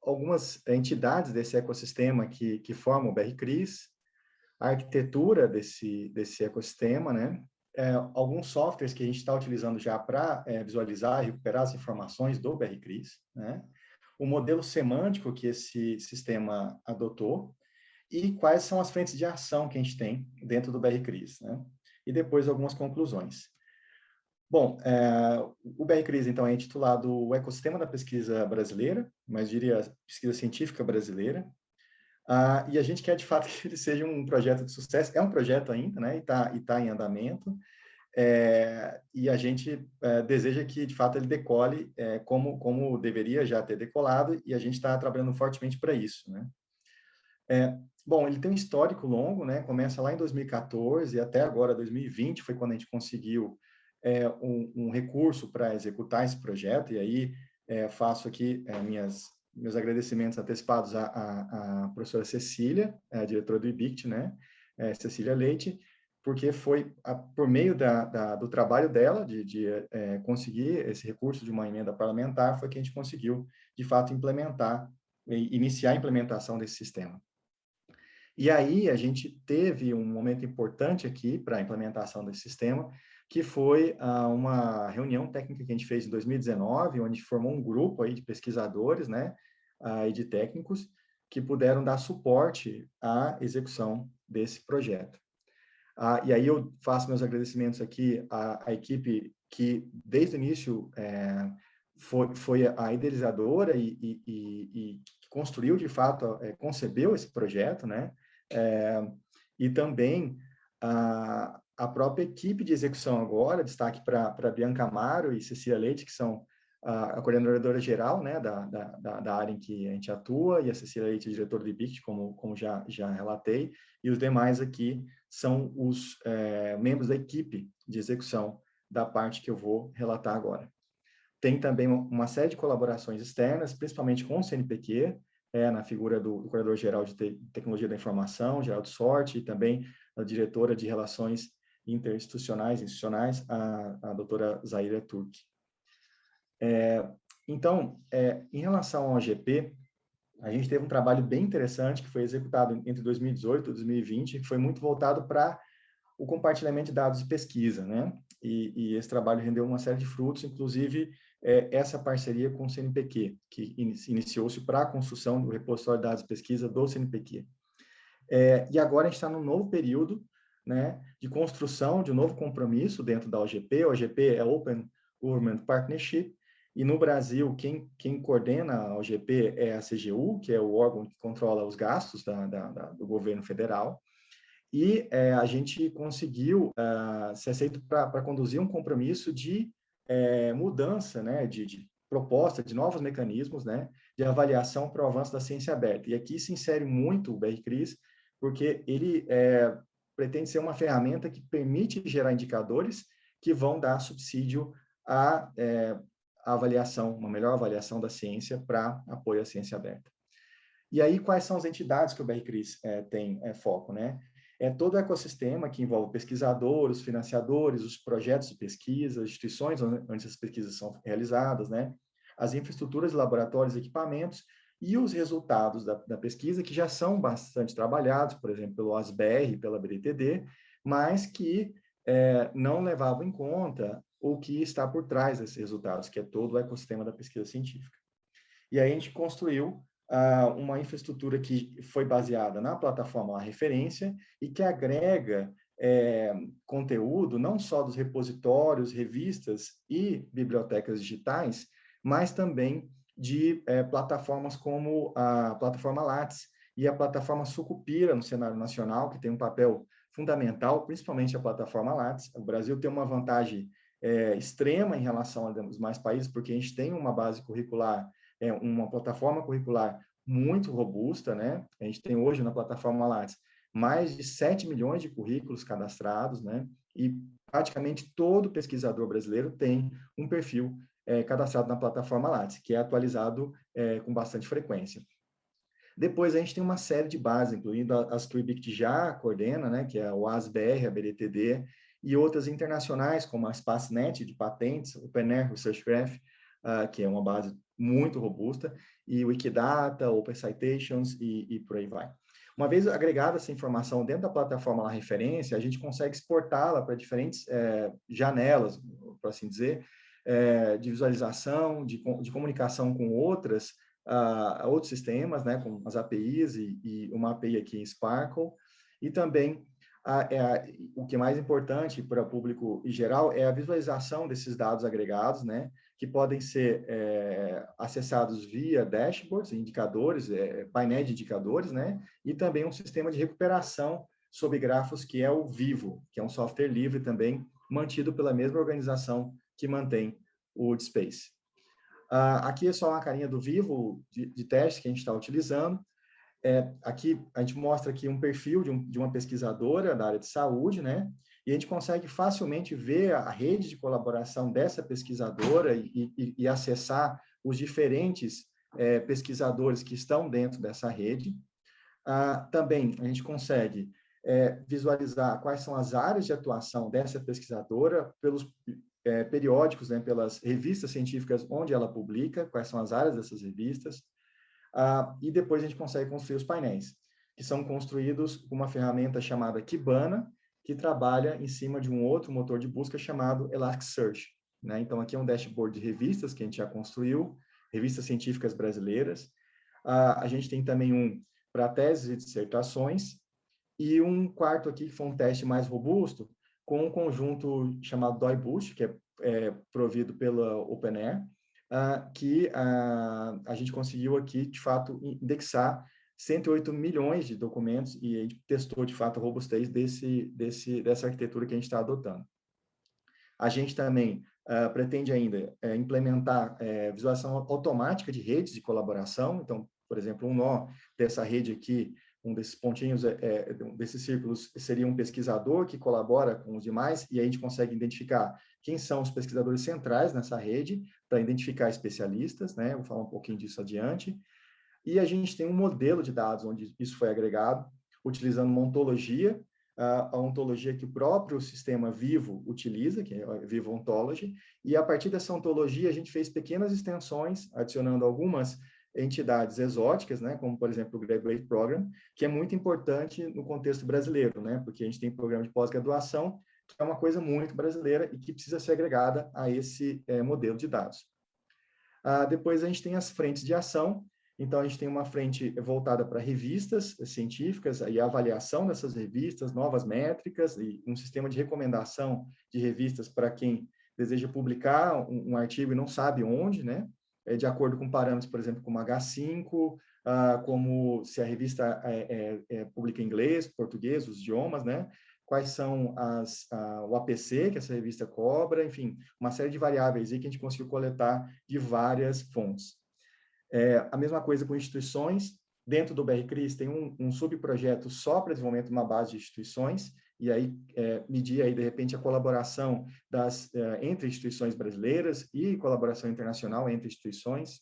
Algumas entidades desse ecossistema que formam o BR-CRIS, a arquitetura desse ecossistema, né? Alguns softwares que a gente está utilizando já para visualizar e recuperar as informações do BR-CRIS, né? O modelo semântico que esse sistema adotou e quais são as frentes de ação que a gente tem dentro do BR-CRIS, né? E depois algumas conclusões. Bom, o BR-CRIS, então, é intitulado O Ecossistema da Pesquisa Brasileira, mas diria Pesquisa Científica Brasileira. E a gente quer, de fato, que ele seja um projeto de sucesso. É um projeto ainda, né? E tá em andamento. E a gente deseja que, de fato, ele decole como deveria já ter decolado, e a gente está trabalhando fortemente para isso, né? Bom, ele tem um histórico longo, né? Começa lá em 2014 e até agora, 2020, foi quando a gente conseguiu um recurso para executar esse projeto, e aí faço aqui meus agradecimentos antecipados à professora Cecília, a diretora do IBICT, né? Cecília Leite, porque foi por meio do trabalho dela de conseguir esse recurso de uma emenda parlamentar, foi que a gente conseguiu, de fato, iniciar a implementação desse sistema. E aí a gente teve um momento importante aqui para a implementação desse sistema, que foi uma reunião técnica que a gente fez em 2019, onde formou um grupo aí de pesquisadores, né, e de técnicos, que puderam dar suporte à execução desse projeto. E aí eu faço meus agradecimentos aqui à equipe que, desde o início, foi a idealizadora e construiu, de fato, concebeu esse projeto, né? E também a própria equipe de execução agora, destaque para Bianca Amaro e Cecília Leite, que são a coordenadora geral, né, da área em que a gente atua, e a Cecília Leite, diretora de BICT, como já relatei, e os demais aqui são os membros da equipe de execução da parte que eu vou relatar agora. Tem também uma série de colaborações externas, principalmente com o CNPq, na figura do coordenador-geral de Tecnologia da Informação, Geraldo Sorte, e também a diretora de Relações institucionais, a doutora Zaira Turk. Então, em relação ao GP, a gente teve um trabalho bem interessante que foi executado entre 2018 e 2020, que foi muito voltado para o compartilhamento de dados de pesquisa, né? E esse trabalho rendeu uma série de frutos, inclusive essa parceria com o CNPq, que iniciou-se para a construção do repositório de dados de pesquisa do CNPq. E agora a gente está num novo período, né, de construção de um novo compromisso dentro da OGP. A OGP é Open Government Partnership, e no Brasil, quem coordena a OGP é a CGU, que é o órgão que controla os gastos do governo federal, e a gente conseguiu ser aceito para conduzir um compromisso de mudança, né, de proposta de novos mecanismos, né, de avaliação para o avanço da ciência aberta. E aqui se insere muito o BR-CRIS, porque ele pretende ser uma ferramenta que permite gerar indicadores que vão dar subsídio à avaliação, uma melhor avaliação da ciência para apoio à ciência aberta. E aí, quais são as entidades que o BR-CRIS tem foco, né? Todo o ecossistema que envolve pesquisadores, financiadores, os projetos de pesquisa, as instituições onde essas pesquisas são realizadas, né? As infraestruturas, laboratórios, equipamentos e os resultados da pesquisa, que já são bastante trabalhados, por exemplo, pelo OASBR, pela BNTD, mas que não levavam em conta o que está por trás desses resultados, que é todo o ecossistema da pesquisa científica. E aí a gente construiu uma infraestrutura que foi baseada na plataforma La Referência e que agrega conteúdo não só dos repositórios, revistas e bibliotecas digitais, mas também de plataformas como a plataforma Lattes e a plataforma Sucupira no cenário nacional, que tem um papel fundamental, principalmente a plataforma Lattes. O Brasil tem uma vantagem extrema em relação aos demais países, porque a gente tem uma base curricular, uma plataforma curricular muito robusta, né? A gente tem hoje na plataforma Lattes mais de 7 milhões de currículos cadastrados, né? E praticamente todo pesquisador brasileiro tem um perfil cadastrado na plataforma Lattes, que é atualizado com bastante frequência. Depois a gente tem uma série de bases, incluindo as que o IBICT já coordena, né? Que é o ASBR, a BNTD, e outras internacionais, como a SpaceNet de patentes, o PNR, o SearchGraph, que é uma base muito robusta, e o Wikidata, Open Citations e por aí vai. Uma vez agregada essa informação dentro da plataforma La Referência, a gente consegue exportá-la para diferentes janelas, por assim dizer, de visualização, de comunicação com outros sistemas, né, como as APIs e uma API aqui em Sparkle, e também o que é mais importante para o público em geral é a visualização desses dados agregados, né, que podem ser acessados via dashboards, indicadores, painéis de indicadores, né, e também um sistema de recuperação sob grafos que é o Vivo, que é um software livre também, mantido pela mesma organização que mantém o DSpace. Aqui é só uma carinha do Vivo de teste que a gente está utilizando. Aqui a gente mostra aqui um perfil de uma pesquisadora da área de saúde, né? E a gente consegue facilmente ver a rede de colaboração dessa pesquisadora e acessar os diferentes pesquisadores que estão dentro dessa rede. Também a gente consegue visualizar quais são as áreas de atuação dessa pesquisadora pelos periódicos, né? Pelas revistas científicas onde ela publica, quais são as áreas dessas revistas. E depois a gente consegue construir os painéis, que são construídos com uma ferramenta chamada Kibana, que trabalha em cima de um outro motor de busca chamado Elasticsearch, né? Então, aqui é um dashboard de revistas que a gente já construiu, revistas científicas brasileiras. A gente tem também um para teses e dissertações, e um quarto aqui, que foi um teste mais robusto, com um conjunto chamado DOI-Boost, que é provido pela OpenAir, que a gente conseguiu aqui, de fato, indexar 108 milhões de documentos e a gente testou, de fato, a robustez dessa arquitetura que a gente está adotando. A gente também pretende ainda implementar visualização automática de redes de colaboração. Então, por exemplo, um nó dessa rede aqui, um desses pontinhos, desses círculos, seria um pesquisador que colabora com os demais, e aí a gente consegue identificar quem são os pesquisadores centrais nessa rede, para identificar especialistas, né? Vou falar um pouquinho disso adiante. E a gente tem um modelo de dados onde isso foi agregado, utilizando uma ontologia, a ontologia que o próprio sistema Vivo utiliza, que é a Vivo Ontology, e a partir dessa ontologia a gente fez pequenas extensões, adicionando algumas entidades exóticas, né, como, por exemplo, o Graduate Program, que é muito importante no contexto brasileiro, né, porque a gente tem programa de pós-graduação, que é uma coisa muito brasileira e que precisa ser agregada a esse modelo de dados. Depois a gente tem as frentes de ação. Então, a gente tem uma frente voltada para revistas científicas e a avaliação dessas revistas, novas métricas e um sistema de recomendação de revistas para quem deseja publicar um artigo e não sabe onde, né? De acordo com parâmetros, por exemplo, como H5, como se a revista publica em inglês, português, os idiomas, né? Quais são o APC que essa revista cobra, enfim, uma série de variáveis aí que a gente conseguiu coletar de várias fontes. A mesma coisa com instituições. Dentro do BR-CRIS tem um subprojeto só para desenvolvimento de uma base de instituições, e aí medir aí, de repente, a colaboração entre instituições brasileiras e colaboração internacional entre instituições.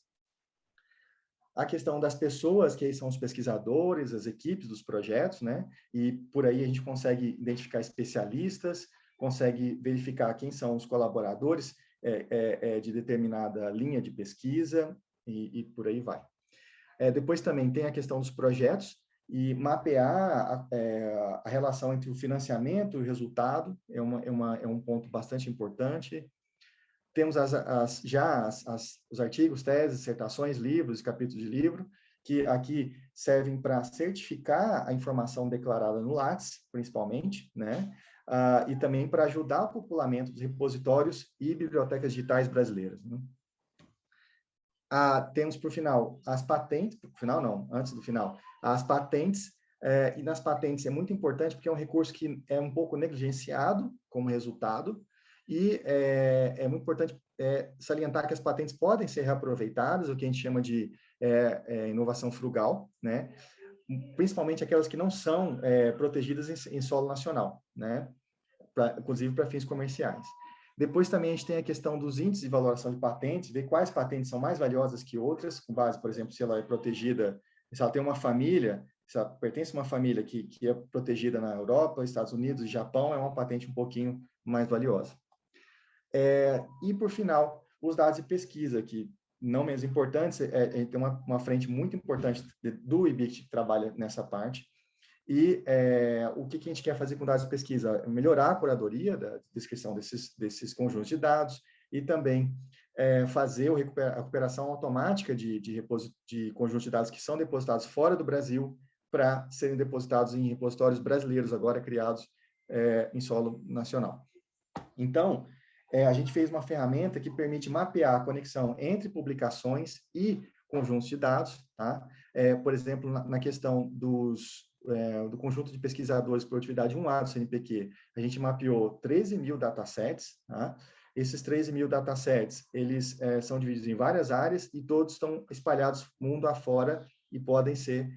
A questão das pessoas, que aí são os pesquisadores, as equipes dos projetos, né? E por aí a gente consegue identificar especialistas, consegue verificar quem são os colaboradores de determinada linha de pesquisa, e por aí vai. Depois também tem a questão dos projetos e mapear a relação entre o financiamento e o resultado, é um ponto bastante importante. Temos os artigos, teses, dissertações, livros, capítulos de livro, que aqui servem para certificar a informação declarada no Lattes, principalmente, né? E também para ajudar o populamento dos repositórios e bibliotecas digitais brasileiras, né? Temos, por final, as patentes, por final não, antes do final, as patentes, e nas patentes é muito importante porque é um recurso que é um pouco negligenciado como resultado, e é muito importante salientar que as patentes podem ser reaproveitadas, o que a gente chama de inovação frugal, né? Principalmente aquelas que não são protegidas em solo nacional, né? Inclusive para fins comerciais. Depois também a gente tem a questão dos índices de valoração de patentes, ver quais patentes são mais valiosas que outras, com base, por exemplo, se ela é protegida, se ela tem uma família, se ela pertence a uma família que é protegida na Europa, Estados Unidos e Japão, é uma patente um pouquinho mais valiosa. E, por final, os dados de pesquisa, que não menos importantes, tem uma frente muito importante do IBIT que trabalha nessa parte. E o que a gente quer fazer com dados de pesquisa? Melhorar a curadoria da descrição desses conjuntos de dados e também fazer a recuperação automática de conjuntos de dados que são depositados fora do Brasil para serem depositados em repositórios brasileiros, agora criados em solo nacional. Então, a gente fez uma ferramenta que permite mapear a conexão entre publicações e conjuntos de dados, tá? Por exemplo, na questão do conjunto de pesquisadores produtividade 1A do CNPq, a gente mapeou 13 mil datasets, tá? Esses 13 mil datasets, eles são divididos em várias áreas e todos estão espalhados mundo afora e podem ser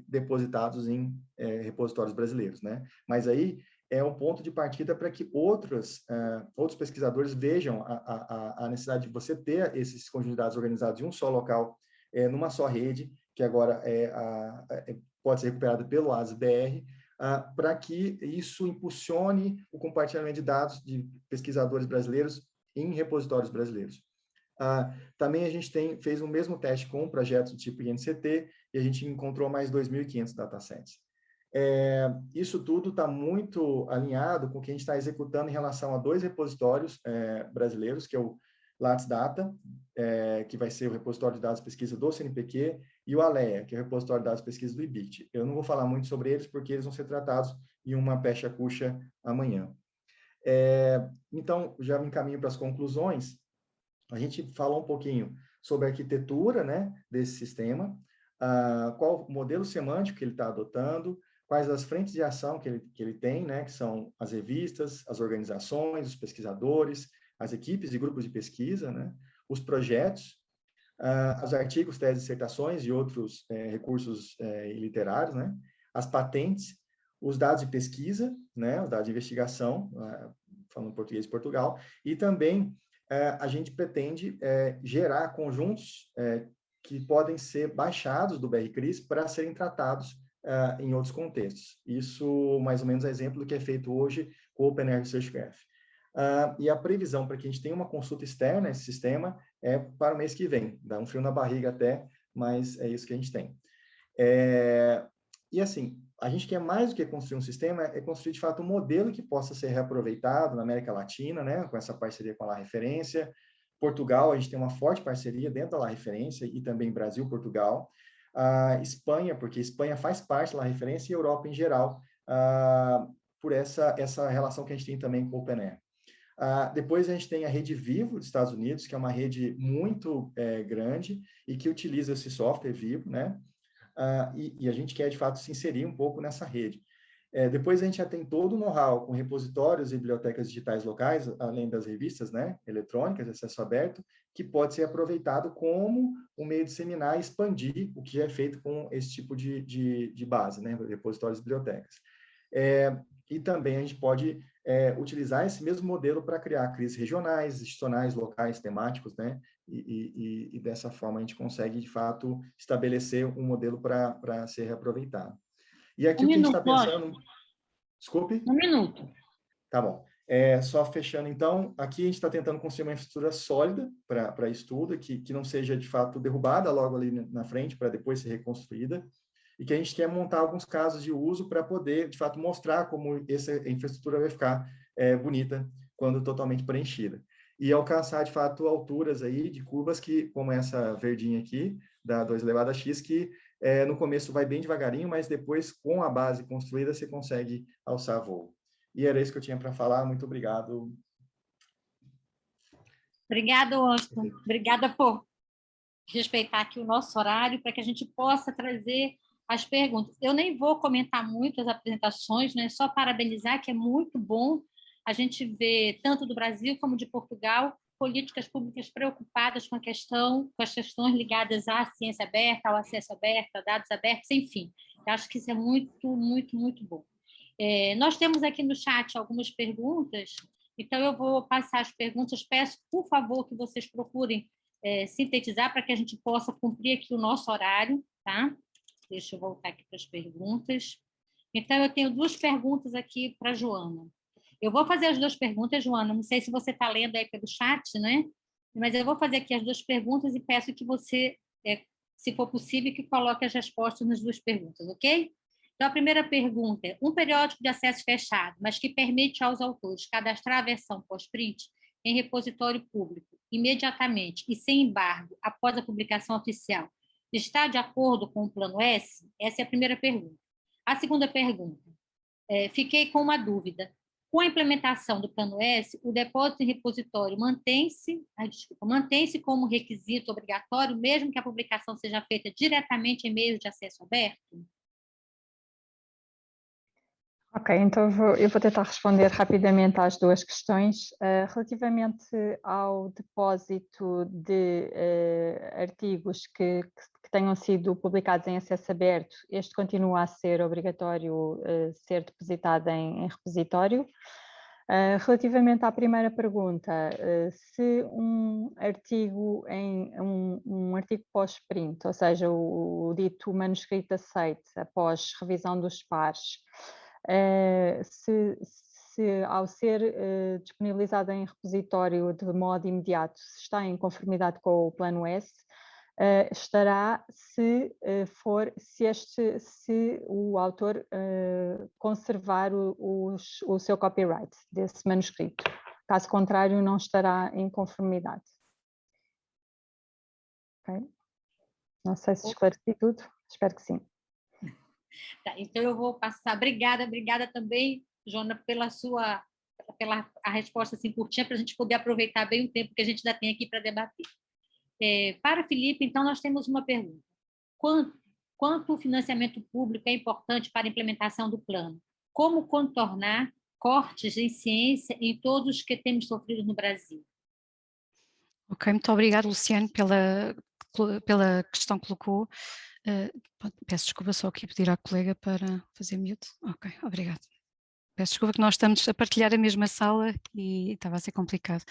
depositados em repositórios brasileiros, né? Mas aí é um ponto de partida para que outros pesquisadores vejam a necessidade de você ter esses conjuntos de dados organizados em um só local, numa só rede, que agora pode ser recuperada pelo ASBR, para que isso impulsione o compartilhamento de dados de pesquisadores brasileiros em repositórios brasileiros. Também a gente fez o mesmo teste com um projeto do tipo INCT e a gente encontrou mais 2.500 datasets. Isso tudo está muito alinhado com o que a gente está executando em relação a 2 repositórios brasileiros, que é o Lattes Data, que vai ser o repositório de dados de pesquisa do CNPq, e o ALEA, que é o repositório de dados de pesquisa do IBIT. Eu não vou falar muito sobre eles, porque eles vão ser tratados em uma pecha cuxa amanhã. Então, já me encaminho para as conclusões. A gente falou um pouquinho sobre a arquitetura, né, desse sistema. qual o modelo semântico que ele está adotando, quais as frentes de ação que ele tem, né, que são as revistas, as organizações, os pesquisadores, as equipes e grupos de pesquisa, né, os projetos, os artigos, teses, dissertações e outros recursos literários, né, as patentes, os dados de pesquisa, né, os dados de investigação, falando português de Portugal, e também a gente pretende gerar conjuntos que podem ser baixados do BR-CRIS para serem tratados em outros contextos. Isso, mais ou menos, é exemplo do que é feito hoje com o Open Air Research Graph. E a previsão para que a gente tenha uma consulta externa nesse sistema é para o mês que vem. Dá um frio na barriga até, mas é isso que a gente tem. E assim, a gente quer mais do que construir um sistema, é construir, de fato, um modelo que possa ser reaproveitado na América Latina, né, com essa parceria com a La Referência. Portugal, a gente tem uma forte parceria dentro da La Referência e também Brasil-Portugal. A Espanha, porque a Espanha faz parte da La Referência e a Europa em geral, por essa relação que a gente tem também com o Open Air. Depois a gente tem a Rede Vivo dos Estados Unidos, que é uma rede muito grande e que utiliza esse software Vivo, né? E a gente quer, de fato, se inserir um pouco nessa rede. Depois a gente já tem todo o know-how com repositórios e bibliotecas digitais locais, além das revistas, né, eletrônicas, de acesso aberto, que pode ser aproveitado como um meio de disseminar e expandir o que já é feito com esse tipo de base, né, repositórios e bibliotecas. E também a gente pode utilizar esse mesmo modelo para criar crises regionais, institucionais, locais, temáticos, né? E dessa forma a gente consegue, de fato, estabelecer um modelo para ser reaproveitado. E aqui o que a gente está pensando... Desculpe? Um minuto. Tá bom. Só fechando, então, aqui a gente está tentando construir uma infraestrutura sólida para estudo, que não seja, de fato, derrubada logo ali na frente, para depois ser reconstruída, e que a gente quer montar alguns casos de uso para poder, de fato, mostrar como essa infraestrutura vai ficar bonita quando totalmente preenchida. E alcançar, de fato, alturas aí de curvas que, como essa verdinha aqui, da 2 elevado a x, que no começo vai bem devagarinho, mas depois, com a base construída, você consegue alçar voo. E era isso que eu tinha para falar. Muito obrigado. Obrigada, Washington. Obrigada por respeitar aqui o nosso horário para que a gente possa trazer as perguntas. Eu nem vou comentar muito as apresentações, né? Só parabenizar, que é muito bom a gente ver, tanto do Brasil como de Portugal, políticas públicas preocupadas com as questões ligadas à ciência aberta, ao acesso aberto, a dados abertos, enfim. Eu acho que isso é muito, muito, muito bom. Nós temos aqui no chat algumas perguntas, então eu vou passar as perguntas. Peço, por favor, que vocês procurem sintetizar para que a gente possa cumprir aqui o nosso horário, tá? Deixa eu voltar aqui para as perguntas. Então, eu tenho 2 perguntas aqui para a Joana. Eu vou fazer as 2 perguntas, Joana, não sei se você está lendo aí pelo chat, né? Mas eu vou fazer aqui as 2 perguntas e peço que você, se for possível, que coloque as respostas nas 2 perguntas, ok? Então, a primeira pergunta é: um periódico de acesso fechado, mas que permite aos autores cadastrar a versão pós-print em repositório público imediatamente e sem embargo após a publicação oficial, está de acordo com o Plano S? Essa é a primeira pergunta. A segunda pergunta: fiquei com uma dúvida. Com a implementação do Plano S, o depósito em repositório mantém-se como requisito obrigatório, mesmo que a publicação seja feita diretamente em meios de acesso aberto? Ok, então eu vou tentar responder rapidamente às 2 questões. Relativamente ao depósito de artigos que tenham sido publicados em acesso aberto, este continua a ser obrigatório ser depositado em repositório. Relativamente à primeira pergunta, se um artigo um artigo pós-print, ou seja, o dito manuscrito aceite após revisão dos pares, se ao ser disponibilizado em repositório de modo imediato, se está em conformidade com o Plano S, estará se o autor conservar o seu copyright desse manuscrito. Caso contrário, não estará em conformidade. Okay? Não sei se esclareci tudo, espero que sim. Tá, então eu vou passar. Obrigada também, Joana, pela a resposta assim curtinha, para a gente poder aproveitar bem o tempo que a gente ainda tem aqui para debater. Para o Felipe, então, nós temos uma pergunta. quanto o financiamento público é importante para a implementação do plano. Como contornar cortes em ciência em todos os que temos sofrido no Brasil? Ok, muito obrigada, Luciano, pela questão que colocou. Peço desculpa, só aqui pedir à colega para fazer mute. Ok, obrigada. Peço desculpa que nós estamos a partilhar a mesma sala e estava a ser complicado.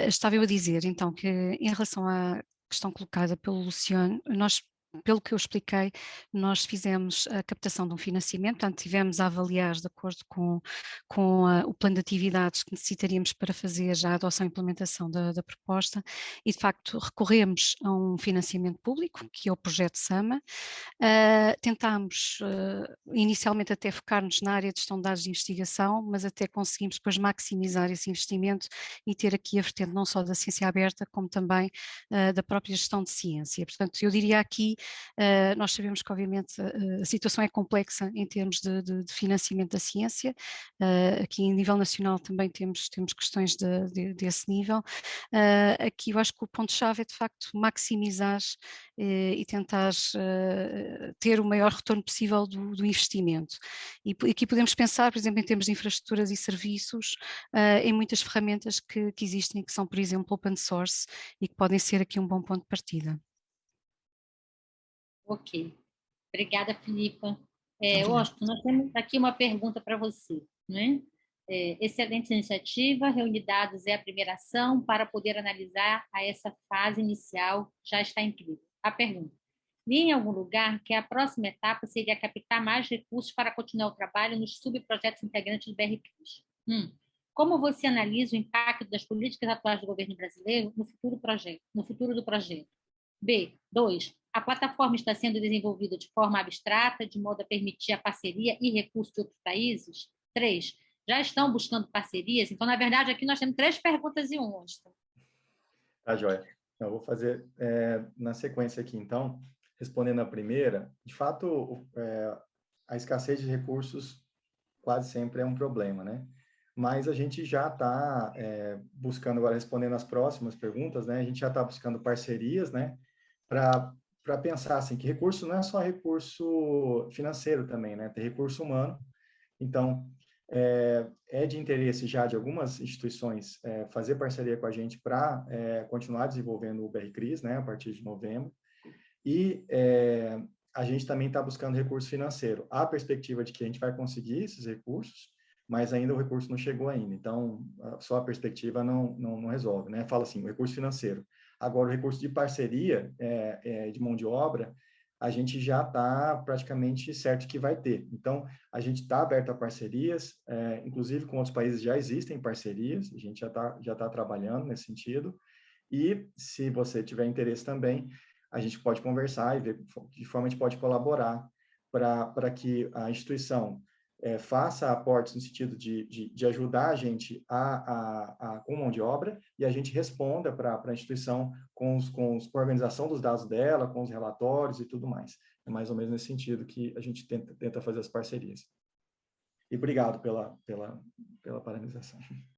Estava eu a dizer, então, que em relação à questão colocada pelo Luciano, nós, pelo que eu expliquei, nós fizemos a captação de um financiamento, portanto tivemos a avaliar de acordo com o plano de atividades que necessitaríamos para fazer já a adoção e implementação da proposta e de facto recorremos a um financiamento público, que é o projeto SAMA. Tentámos inicialmente até focar-nos na área de gestão de dados de investigação, mas até conseguimos depois maximizar esse investimento e ter aqui a vertente não só da ciência aberta, como também da própria gestão de ciência. Portanto, eu diria aqui, nós sabemos que obviamente a situação é complexa em termos de financiamento da ciência, aqui em nível nacional também temos questões desse nível. Aqui eu acho que o ponto-chave é de facto maximizar e tentar ter o maior retorno possível do investimento. E aqui podemos pensar, por exemplo, em termos de infraestruturas e serviços, em muitas ferramentas que existem, que são, por exemplo, open source e que podem ser aqui um bom ponto de partida. Ok. Obrigada, Filipa. Washington, nós temos aqui uma pergunta para você, né? Excelente iniciativa, reunir dados é a primeira ação para poder analisar a essa fase inicial, já está incrível. A pergunta: li em algum lugar que a próxima etapa seria captar mais recursos para continuar o trabalho nos subprojetos integrantes do BR-CRIS. Como você analisa o impacto das políticas atuais do governo brasileiro no futuro do projeto? B. 2. A plataforma está sendo desenvolvida de forma abstrata, de modo a permitir a parceria e recursos de outros países? 3. Já estão buscando parcerias? Então, na verdade, aqui nós temos 3 perguntas em um. Tá, joia. Eu vou fazer na sequência aqui, então, respondendo a primeira. De fato, a escassez de recursos quase sempre é um problema, né? Mas a gente já está buscando, agora respondendo as próximas perguntas, né? A gente já está buscando parcerias, né? Para pensar assim, que recurso não é só recurso financeiro também, né? Tem recurso humano. Então, é de interesse já de algumas instituições fazer parceria com a gente para continuar desenvolvendo o BR-CRIS, né? A partir de novembro. E a gente também está buscando recurso financeiro. Há a perspectiva de que a gente vai conseguir esses recursos, mas ainda o recurso não chegou ainda. Então, só a perspectiva não resolve, né? Fala assim, o recurso financeiro. Agora, o recurso de parceria, de mão de obra, a gente já está praticamente certo que vai ter. Então, a gente está aberto a parcerias, inclusive com outros países já existem parcerias, a gente já tá trabalhando nesse sentido. E, se você tiver interesse também, a gente pode conversar e ver de que forma a gente pode colaborar para que a instituição faça aportes no sentido de ajudar a gente com mão de obra e a gente responda para a instituição com a organização dos dados dela, com os relatórios e tudo mais. É mais ou menos nesse sentido que a gente tenta fazer as parcerias. E obrigado pela parabenização.